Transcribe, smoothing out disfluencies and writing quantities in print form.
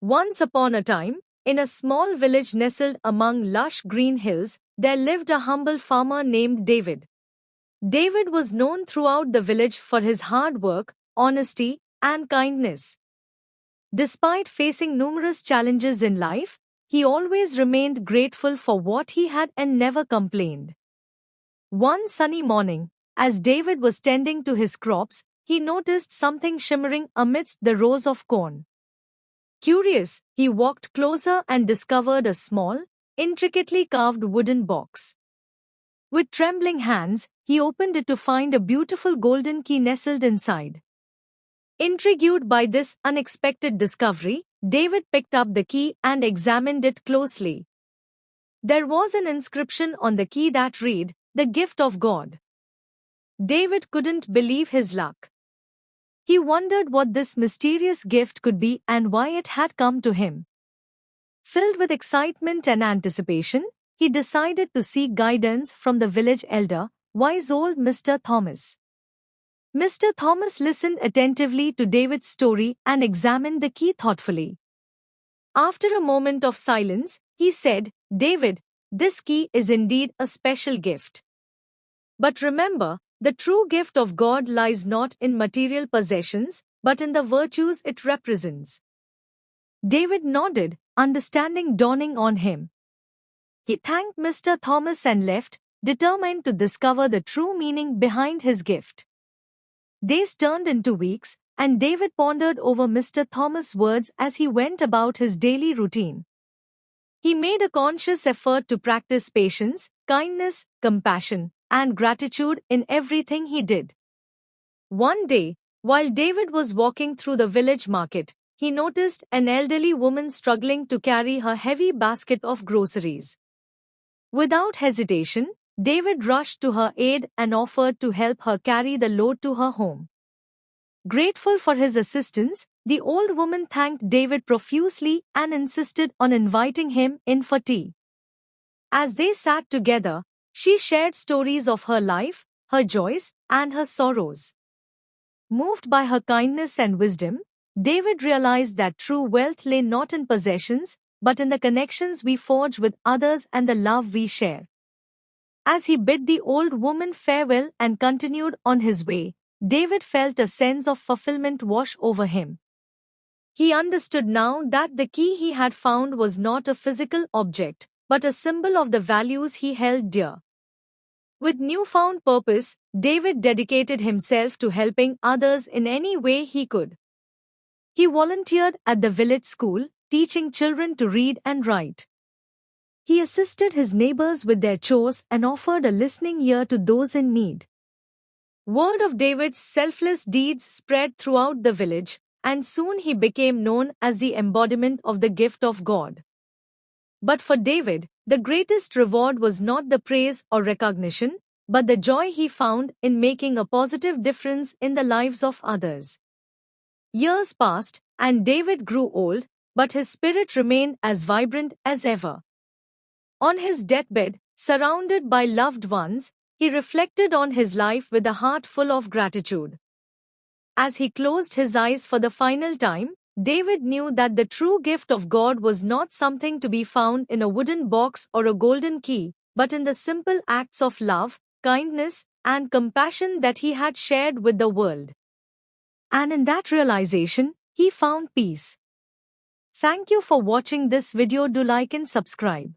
Once upon a time, in a small village nestled among lush green hills, there lived a humble farmer named David. David was known throughout the village for his hard work, honesty, and kindness. Despite facing numerous challenges in life, he always remained grateful for what he had and never complained. One sunny morning, as David was tending to his crops, he noticed something shimmering amidst the rows of corn. Curious, he walked closer and discovered a small, intricately carved wooden box. With trembling hands, he opened it to find a beautiful golden key nestled inside. Intrigued by this unexpected discovery, David picked up the key and examined it closely. There was an inscription on the key that read, "The gift of God." David couldn't believe his luck. He wondered what this mysterious gift could be and why it had come to him. Filled with excitement and anticipation, he decided to seek guidance from the village elder, wise old Mr. Thomas. Mr. Thomas listened attentively to David's story and examined the key thoughtfully. After a moment of silence, he said, "David, this key is indeed a special gift. But remember, the true gift of God lies not in material possessions, but in the virtues it represents." David nodded, understanding dawning on him. He thanked Mr. Thomas and left, determined to discover the true meaning behind his gift. Days turned into weeks, and David pondered over Mr. Thomas' words as he went about his daily routine. He made a conscious effort to practice patience, kindness, compassion, and gratitude in everything he did. One day, while David was walking through the village market, he noticed an elderly woman struggling to carry her heavy basket of groceries. Without hesitation, David rushed to her aid and offered to help her carry the load to her home. Grateful for his assistance, the old woman thanked David profusely and insisted on inviting him in for tea. As they sat together, she shared stories of her life, her joys, and her sorrows. Moved by her kindness and wisdom, David realized that true wealth lay not in possessions, but in the connections we forge with others and the love we share. As he bid the old woman farewell and continued on his way, David felt a sense of fulfillment wash over him. He understood now that the key he had found was not a physical object, but a symbol of the values he held dear. With newfound purpose, David dedicated himself to helping others in any way he could. He volunteered at the village school, teaching children to read and write. He assisted his neighbors with their chores and offered a listening ear to those in need. Word of David's selfless deeds spread throughout the village, and soon he became known as the embodiment of the gift of God. But for David, the greatest reward was not the praise or recognition, but the joy he found in making a positive difference in the lives of others. Years passed, and David grew old, but his spirit remained as vibrant as ever. On his deathbed, surrounded by loved ones, he reflected on his life with a heart full of gratitude. As he closed his eyes for the final time, David knew that the true gift of God was not something to be found in a wooden box or a golden key, but in the simple acts of love, kindness, and compassion that he had shared with the world. And in that realization, he found peace. Thank you for watching this video. Do like and subscribe.